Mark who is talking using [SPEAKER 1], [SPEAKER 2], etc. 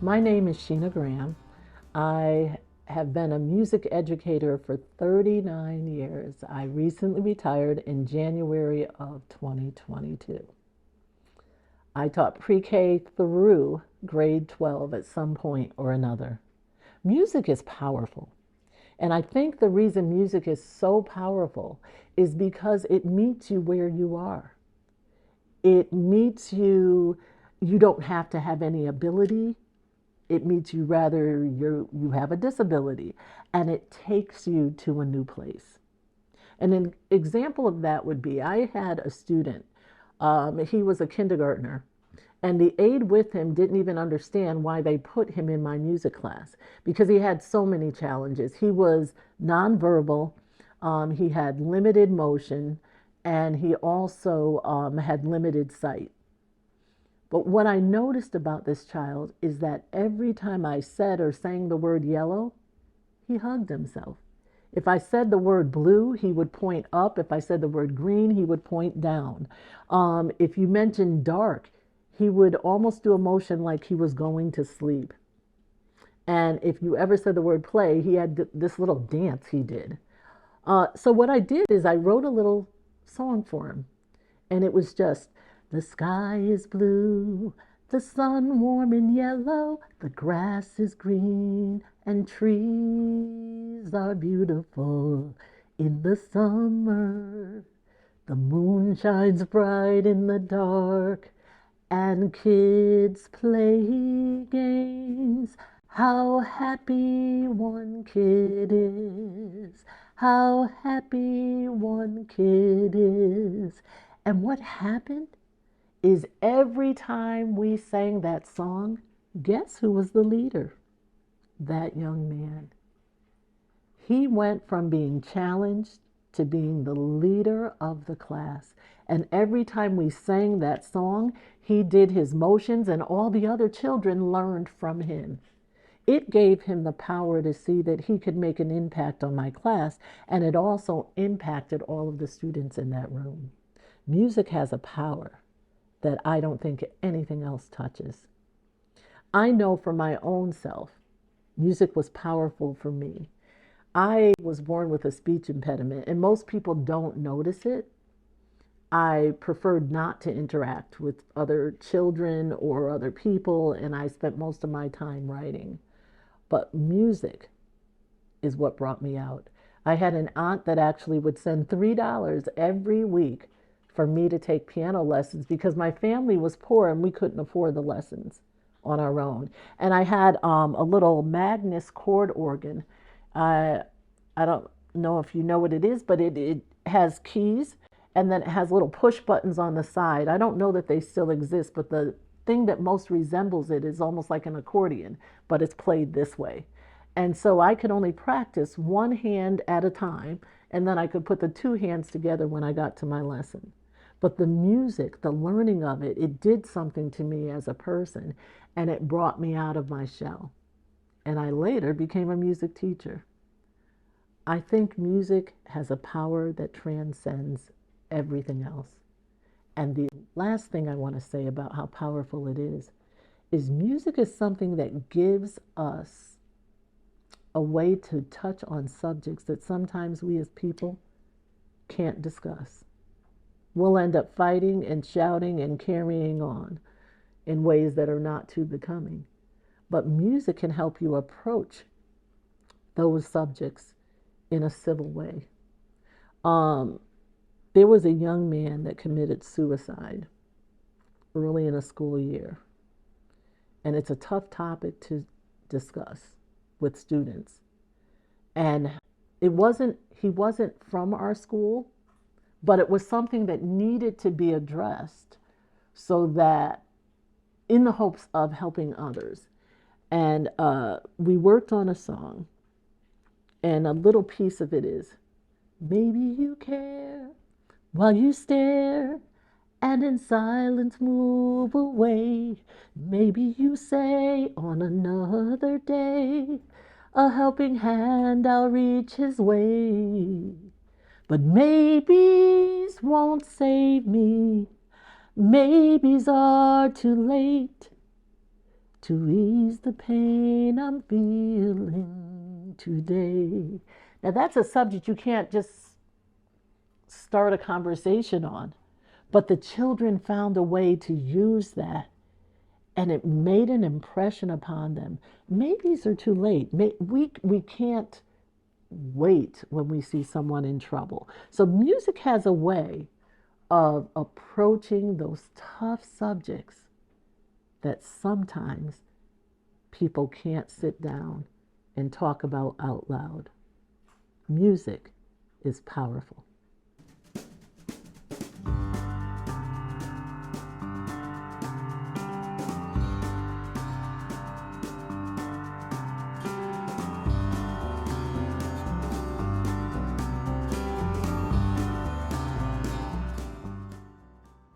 [SPEAKER 1] My name is Sheena Graham. I have been a music educator for 39 years. I recently retired in January of 2022. I taught pre-K through grade 12 at some point or another. Music is powerful. And I think the reason music is so powerful is because it meets you where you are. It meets you, you don't have to have any ability. It meets you rather you have a disability, and it takes you to a new place. And an example of that would be I had a student, he was a kindergartner, and the aide with him didn't even understand why they put him in my music class because he had so many challenges. He was nonverbal, he had limited motion, and he also had limited sight. But what I noticed about this child is that every time I said or sang the word yellow, he hugged himself. If I said the word blue, he would point up. If I said the word green, he would point down. If you mentioned dark, he would almost do a motion like he was going to sleep. And if you ever said the word play, he had this little dance he did. So what I did is I wrote a little song for him. And it was just, the sky is blue, the sun warm and yellow, the grass is green, and trees are beautiful in the summer. The moon shines bright in the dark, and kids play games. How happy one kid is, how happy one kid is. And what happened is every time we sang that song, guess who was the leader? That young man. He went from being challenged to being the leader of the class. And every time we sang that song, he did his motions and all the other children learned from him. It gave him the power to see that he could make an impact on my class, and it also impacted all of the students in that room. Music has a power that I don't think anything else touches. I know for my own self, music was powerful for me. I was born with a speech impediment, and most people don't notice it. I preferred not to interact with other children or other people, and I spent most of my time writing. But music is what brought me out. I had an aunt that actually would send $3 every week for me to take piano lessons because my family was poor and we couldn't afford the lessons on our own. And I had a little Magnus chord organ. I don't know if you know what it is, but it has keys and then it has little push buttons on the side. I don't know that they still exist, but the thing that most resembles it is almost like an accordion, but it's played this way. And so I could only practice one hand at a time, and then I could put the two hands together when I got to my lesson. But the music, the learning of it, it did something to me as a person, and it brought me out of my shell. And I later became a music teacher. I think music has a power that transcends everything else. And the last thing I want to say about how powerful it is music is something that gives us a way to touch on subjects that sometimes we as people can't discuss. We'll end up fighting and shouting and carrying on in ways that are not too becoming. But music can help you approach those subjects in a civil way. There was a young man that committed suicide early in a school year. And it's a tough topic to discuss with students. And he wasn't from our school, but it was something that needed to be addressed so that in the hopes of helping others. And we worked on a song, and a little piece of it is, maybe you care while you stare and in silence move away. Maybe you say on another day, a helping hand I'll reach his way. But maybes won't save me. Maybes are too late to ease the pain I'm feeling today. Now, that's a subject you can't just start a conversation on, but the children found a way to use that, and it made an impression upon them. Maybes are too late. We can't wait when we see someone in trouble. So music has a way of approaching those tough subjects that sometimes people can't sit down and talk about out loud. Music is powerful.